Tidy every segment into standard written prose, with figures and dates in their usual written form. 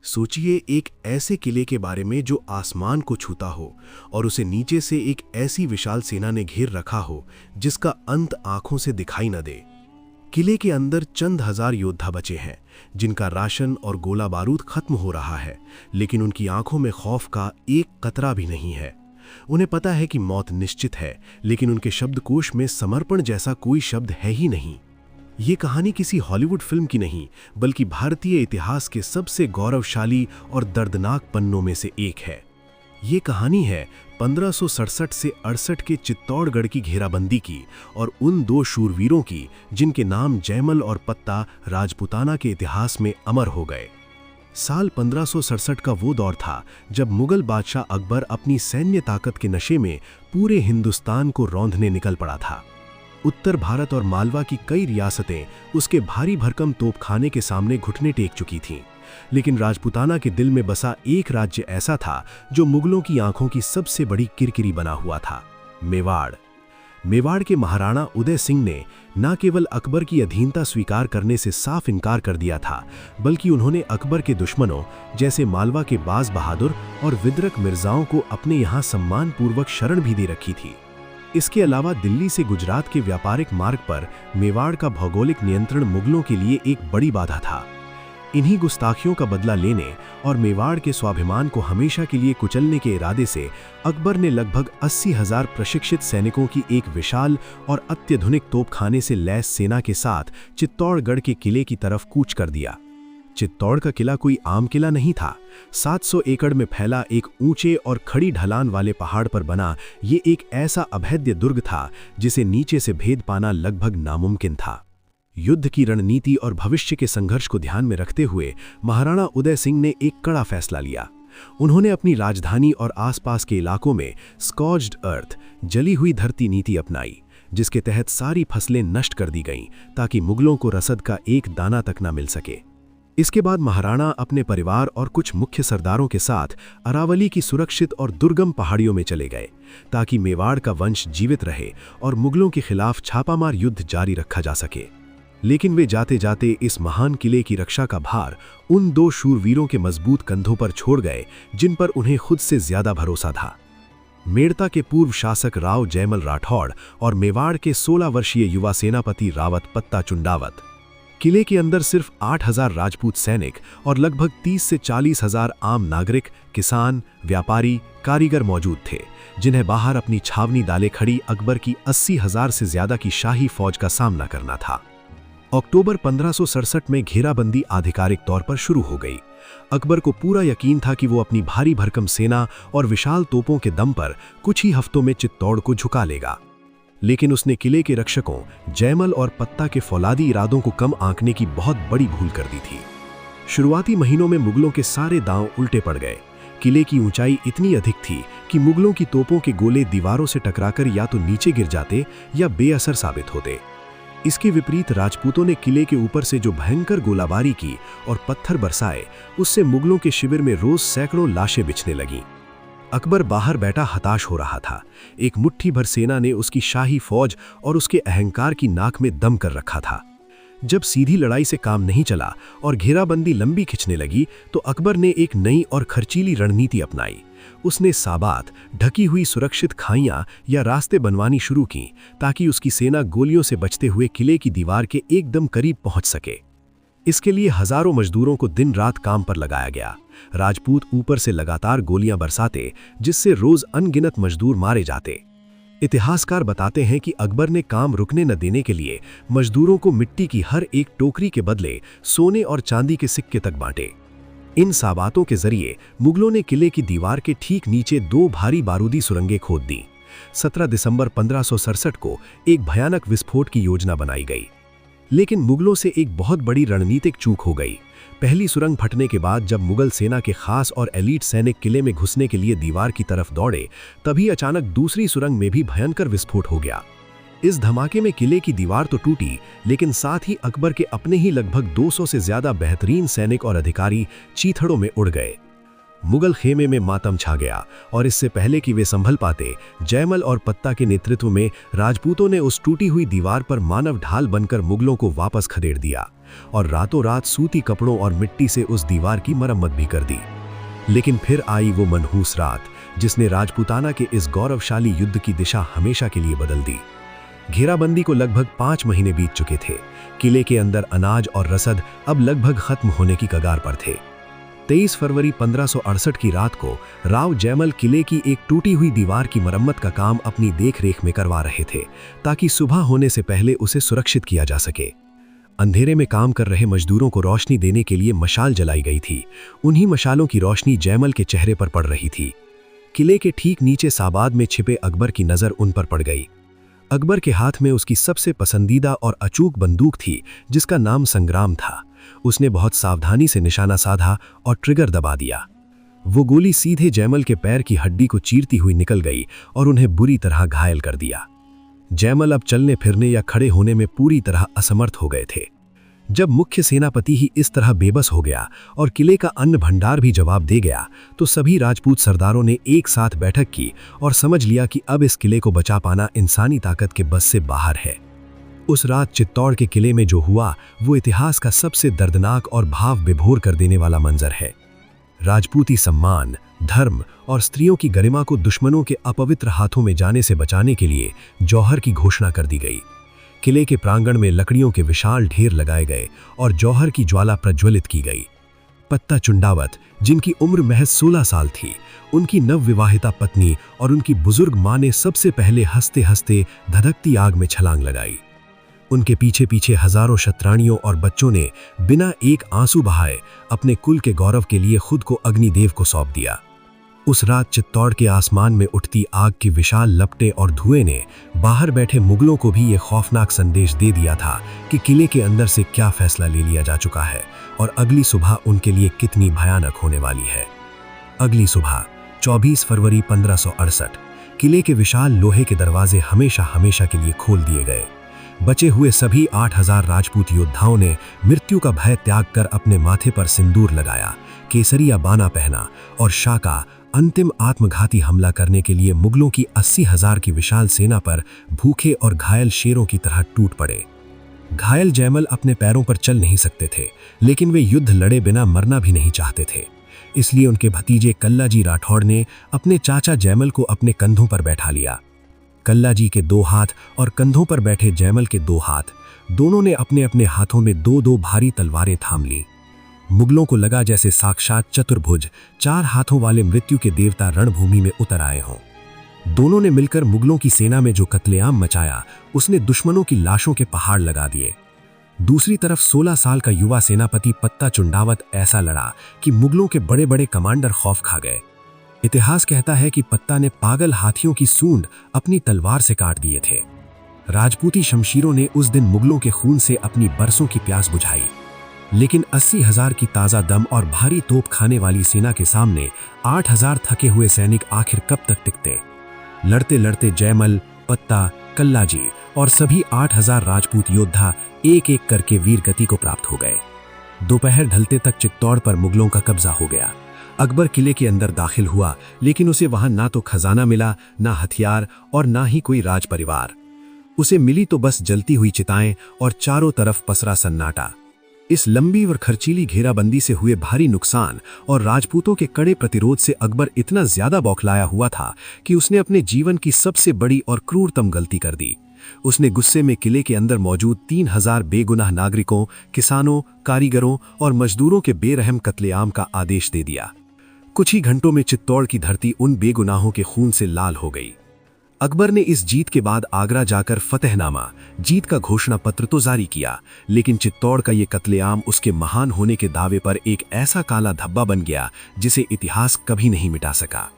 सोचिए एक ऐसे किले के बारे में जो आसमान को छूता हो और उसे नीचे से एक ऐसी विशाल सेना ने घेर रखा हो जिसका अंत आंखों से दिखाई न दे। किले के अंदर चंद हजार योद्धा बचे हैं जिनका राशन और गोला बारूद खत्म हो रहा है, लेकिन उनकी आंखों में खौफ का एक कतरा भी नहीं है। उन्हें पता है कि मौत निश्चित है, लेकिन उनके शब्दकोश में समर्पण जैसा कोई शब्द है ही नहीं। ये कहानी किसी हॉलीवुड फिल्म की नहीं, बल्कि भारतीय इतिहास के सबसे गौरवशाली और दर्दनाक पन्नों में से एक है। ये कहानी है 1567 से 68 के चित्तौड़गढ़ की घेराबंदी की और उन दो शूरवीरों की जिनके नाम जयमल और पत्ता राजपूताना के इतिहास में अमर हो गए। साल 1567 का वो दौर था जब मुगल बादशाह अकबर अपनी सैन्य ताकत के नशे में पूरे हिंदुस्तान को रौंदने निकल पड़ा था। उत्तर भारत और मालवा की कई रियासतें उसके भारी भरकम तोपखाने के सामने घुटने टेक चुकी थीं, लेकिन राजपूताना के दिल में बसा एक राज्य ऐसा था जो मुगलों की आंखों की सबसे बड़ी किरकिरी बना हुआ था, मेवाड़। मेवाड़ के महाराणा उदय सिंह ने न केवल अकबर की अधीनता स्वीकार करने से साफ इनकार कर दिया था, बल्कि उन्होंने अकबर के दुश्मनों जैसे मालवा के बाज बहादुर और विद्रक मिर्जाओं को अपने यहाँ सम्मानपूर्वक शरण भी दे रखी थी। इसके अलावा दिल्ली से गुजरात के व्यापारिक मार्ग पर मेवाड़ का भौगोलिक नियंत्रण मुगलों के लिए एक बड़ी बाधा था। इन्हीं गुस्ताखियों का बदला लेने और मेवाड़ के स्वाभिमान को हमेशा के लिए कुचलने के इरादे से अकबर ने लगभग 80,000 प्रशिक्षित सैनिकों की एक विशाल और अत्याधुनिक तोपखाने से लैस सेना के साथ चित्तौड़गढ़ के किले की तरफ कूच कर दिया। चित्तौड़ का किला कोई आम किला नहीं था। 700 एकड़ में फैला एक ऊंचे और खड़ी ढलान वाले पहाड़ पर बना ये एक ऐसा अभेद्य दुर्ग था जिसे नीचे से भेद पाना लगभग नामुमकिन था। युद्ध की रणनीति और भविष्य के संघर्ष को ध्यान में रखते हुए महाराणा उदय सिंह ने एक कड़ा फैसला लिया। उन्होंने अपनी राजधानी और आसपास के इलाकों में स्कॉच्ड अर्थ, जली हुई धरती नीति अपनाई, जिसके तहत सारी फसलें नष्ट कर दी गईं ताकि मुगलों को रसद का एक दाना तक न मिल सके। इसके बाद महाराणा अपने परिवार और कुछ मुख्य सरदारों के साथ अरावली की सुरक्षित और दुर्गम पहाड़ियों में चले गए ताकि मेवाड़ का वंश जीवित रहे और मुगलों के खिलाफ छापामार युद्ध जारी रखा जा सके। लेकिन वे जाते जाते इस महान किले की रक्षा का भार उन दो शूरवीरों के मजबूत कंधों पर छोड़ गए जिन पर उन्हें खुद से ज्यादा भरोसा था। मेड़ता के पूर्व शासक राव जयमल राठौड़ और मेवाड़ के 16 वर्षीय युवा सेनापति रावत पत्ता चुंडावत। किले के अंदर सिर्फ 8,000 राजपूत सैनिक और लगभग 30 से 40,000 आम नागरिक, किसान, व्यापारी, कारीगर मौजूद थे, जिन्हें बाहर अपनी छावनी डाले खड़ी अकबर की 80,000 से ज्यादा की शाही फौज का सामना करना था। अक्टूबर 1567 में घेराबंदी आधिकारिक तौर पर शुरू हो गई। अकबर को पूरा यकीन था कि वो अपनी भारी भरकम सेना और विशाल तोपों के दम पर कुछ ही हफ्तों में चित्तौड़ को झुका लेगा। लेकिन उसने किले के रक्षकों जयमल और पत्ता के फौलादी इरादों को कम आंकने की बहुत बड़ी भूल कर दी थी। शुरुआती महीनों में मुगलों के सारे दांव उल्टे पड़ गए। किले की ऊंचाई इतनी अधिक थी कि मुगलों की तोपों के गोले दीवारों से टकराकर या तो नीचे गिर जाते या बेअसर साबित होते। इसके विपरीत राजपूतों ने किले के ऊपर से जो भयंकर गोलाबारी की और पत्थर बरसाए, उससे मुगलों के शिविर में रोज सैकड़ों लाशें बिछने लगीं। अकबर बाहर बैठा हताश हो रहा था। एक मुट्ठी भर सेना ने उसकी शाही फौज और उसके अहंकार की नाक में दम कर रखा था। जब सीधी लड़ाई से काम नहीं चला और घेराबंदी लंबी खिंचने लगी, तो अकबर ने एक नई और खर्चीली रणनीति अपनाई। उसने साबात, ढकी हुई सुरक्षित खाइयां या रास्ते बनवानी शुरू की ताकि उसकी सेना गोलियों से बचते हुए किले की दीवार के एकदम करीब पहुंच सके। इसके लिए हजारों मजदूरों को दिन रात काम पर लगाया गया। राजपूत ऊपर से लगातार गोलियां बरसाते, जिससे रोज अनगिनत मजदूर मारे जाते। इतिहासकार बताते हैं कि अकबर ने काम रुकने न देने के लिए मजदूरों को मिट्टी की हर एक टोकरी के बदले सोने और चांदी के सिक्के तक बांटे। इन साबातों के जरिए मुगलों ने किले की दीवार के ठीक नीचे 2 भारी बारूदी सुरंगें खोद दी। 17 दिसंबर 1567 को एक भयानक विस्फोट की योजना बनाई गई, लेकिन मुगलों से एक बहुत बड़ी रणनीतिक चूक हो गई। पहली सुरंग फटने के बाद जब मुगल सेना के खास और एलीट सैनिक किले में घुसने के लिए दीवार की तरफ दौड़े, तभी अचानक दूसरी सुरंग में भी भयंकर विस्फोट हो गया। इस धमाके में किले की दीवार तो टूटी, लेकिन साथ ही अकबर के अपने ही लगभग 200 से ज्यादा बेहतरीन सैनिक और अधिकारी चीथड़ों में उड़ गए। मुगल खेमे में मातम छा गया और इससे पहले कि वे संभल पाते, जयमल और पत्ता के नेतृत्व में राजपूतों ने उस टूटी हुई दीवार पर मानव ढाल बनकर मुगलों को वापस खदेड़ दिया और रातों रात सूती कपड़ों और मिट्टी से उस दीवार की मरम्मत भी कर दी। लेकिन फिर आई वो मनहूस रात जिसने राजपूताना के इस गौरवशाली युद्ध की दिशा हमेशा के लिए बदल दी। घेराबंदी को लगभग 5 महीने बीत चुके थे। किले के अंदर अनाज और रसद अब लगभग खत्म होने की कगार पर थे। 23 फरवरी 1568 की रात को राव जयमल किले की एक टूटी हुई दीवार की मरम्मत का काम अपनी देखरेख में करवा रहे थे ताकि सुबह होने से पहले उसे सुरक्षित किया जा सके। अंधेरे में काम कर रहे मजदूरों को रोशनी देने के लिए मशाल जलाई गई थी। उन्हीं मशालों की रोशनी जयमल के चेहरे पर पड़ रही थी। किले के ठीक नीचे साबाद में छिपे अकबर की नजर उन पर पड़ गई। अकबर के हाथ में उसकी सबसे पसंदीदा और अचूक बंदूक थी जिसका नाम संग्राम था। उसने बहुत सावधानी से निशाना साधा और ट्रिगर दबा दिया। वो गोली सीधे जयमल के पैर की हड्डी को चीरती हुई निकल गई और उन्हें बुरी तरह घायल कर दिया। जयमल अब चलने फिरने या खड़े होने में पूरी तरह असमर्थ हो गए थे। जब मुख्य सेनापति ही इस तरह बेबस हो गया और किले का अन्न भंडार भी जवाब दे गया तो सभी राजपूत सरदारों ने एक साथ बैठक की और समझ लिया कि अब इस किले को बचा पाना इंसानी ताकत के बस से बाहर है। उस रात चित्तौड़ के किले में जो हुआ वो इतिहास का सबसे दर्दनाक और भाव विभोर कर देने वाला मंजर है। राजपूती सम्मान, धर्म और स्त्रियों की गरिमा को दुश्मनों के अपवित्र हाथों में जाने से बचाने के लिए जौहर की घोषणा कर दी गई। किले के प्रांगण में लकड़ियों के विशाल ढेर लगाए गए और जौहर की ज्वाला प्रज्वलित की गई। पत्ता चुंडावत, जिनकी उम्र महज 16 साल थी, उनकी नवविवाहिता पत्नी और उनकी बुजुर्ग मां ने सबसे पहले हंसते हंसते धधकती आग में छलांग लगाई। उनके पीछे पीछे हजारों शतरानियों और बच्चों ने बिना एक आंसू बहाए अपने कुल के गौरव के लिए खुद को अग्निदेव को सौंप दिया। उस रात चित्तौड़ के आसमान में उठती आग की विशाल लपटें और धुएं ने बाहर बैठे मुगलों को भी ये खौफनाक संदेश दे दिया था कि किले के अंदर से क्या फैसला ले लिया जा चुका है और अगली सुबह उनके लिए कितनी भयानक होने वाली है। अगली सुबह 24 फरवरी 1568 किले के विशाल लोहे के दरवाजे हमेशा हमेशा के लिए खोल दिए गए। बचे हुए सभी 8000 राजपूत योद्धाओं ने मृत्यु का भय त्याग कर अपने माथे पर सिंदूर लगाया, केसरिया बाना पहना और शाका अंतिम आत्मघाती हमला करने के लिए मुगलों की 80,000 की विशाल सेना पर भूखे और घायल शेरों की तरह टूट पड़े। घायल जयमल अपने पैरों पर चल नहीं सकते थे, लेकिन वे युद्ध लड़े बिना मरना भी नहीं चाहते थे। इसलिए उनके भतीजे कल्लाजी राठौड़ ने अपने चाचा जयमल को अपने कंधों पर बैठा लिया। कल्लाजी के 2 हाथ और कंधों पर बैठे जयमल के 2 हाथ, दोनों ने अपने अपने हाथों में 2-2 भारी तलवारें थाम ली। मुगलों को लगा जैसे साक्षात चतुर्भुज 4 हाथों वाले मृत्यु के देवता रणभूमि में उतर आए हों। दोनों ने मिलकर मुगलों की सेना में जो कत्लेआम मचाया, उसने दुश्मनों की लाशों के पहाड़ लगा दिए। दूसरी तरफ 16 साल का युवा सेनापति पत्ता चुंडावत ऐसा लड़ा कि मुगलों के बड़े बड़े कमांडर खौफ खा गए। इतिहास कहता है कि पत्ता ने पागल हाथियों की सूंड अपनी तलवार से काट दिए थे। राजपूती शमशीरों ने उस दिन मुगलों के खून से अपनी बरसों की प्यास बुझाई, लेकिन 80,000 की ताजा दम और भारी तोप खाने वाली सेना के सामने 8,000 थके हुए सैनिक आखिर कब तक टिकते। लड़ते लड़ते जयमल, पत्ता, कल्लाजी और सभी 8,000 राजपूत योद्धा एक एक करके वीर गति को प्राप्त हो गए। दोपहर ढलते तक चित्तौड़ पर मुगलों का कब्जा हो गया। अकबर किले के अंदर दाखिल हुआ, लेकिन उसे वहां ना तो खजाना मिला, ना हथियार और ना ही कोई राज परिवार। उसे मिली तो बस जलती हुई चिताएं और चारों तरफ पसरा सन्नाटा। इस लंबी और खर्चीली घेराबंदी से हुए भारी नुकसान और राजपूतों के कड़े प्रतिरोध से अकबर इतना ज्यादा बौखलाया हुआ था कि उसने अपने जीवन की सबसे बड़ी और क्रूरतम गलती कर दी। उसने गुस्से में किले के अंदर मौजूद 3,000 बेगुनाह नागरिकों, किसानों, कारीगरों और मजदूरों के बेरहम कत्लेआम का आदेश दे दिया। कुछ ही घंटों में चित्तौड़ की धरती उन बेगुनाहों के खून से लाल हो गई। अकबर ने इस जीत के बाद आगरा जाकर फतेहनामा, जीत का घोषणा पत्र तो जारी किया, लेकिन चित्तौड़ का ये कत्लेआम उसके महान होने के दावे पर एक ऐसा काला धब्बा बन गया जिसे इतिहास कभी नहीं मिटा सका।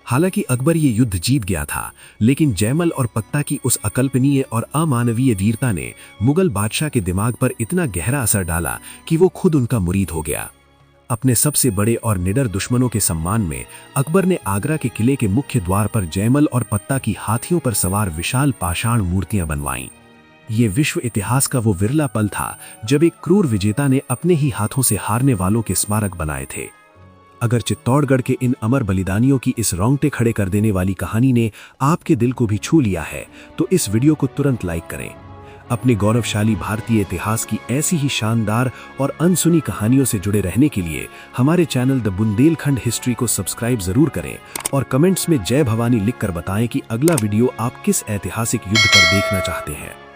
हालांकि अकबर ये युद्ध जीत गया था, लेकिन जयमल और पत्ता की उस अकल्पनीय और अमानवीय वीरता ने मुगल बादशाह के दिमाग पर इतना गहरा असर डाला कि वो खुद उनका मुरीद हो गया। अपने सबसे बड़े और निडर दुश्मनों के सम्मान में अकबर ने आगरा के किले के मुख्य द्वार पर जयमल और पत्ता की हाथियों पर सवार विशाल पाषाण मूर्तियां बनवाईं। ये विश्व इतिहास का वो विरला पल था जब एक क्रूर विजेता ने अपने ही हाथों से हारने वालों के स्मारक बनाए थे। अगर चित्तौड़गढ़ के इन अमर बलिदानियों की इस रोंगटे खड़े कर देने वाली कहानी ने आपके दिल को भी छू लिया है तो इस वीडियो को तुरंत लाइक करें। अपने गौरवशाली भारतीय इतिहास की ऐसी ही शानदार और अनसुनी कहानियों से जुड़े रहने के लिए हमारे चैनल द बुंदेलखंड हिस्ट्री को सब्सक्राइब जरूर करें और कमेंट्स में जय भवानी लिखकर बताएं कि अगला वीडियो आप किस ऐतिहासिक युद्ध पर देखना चाहते हैं।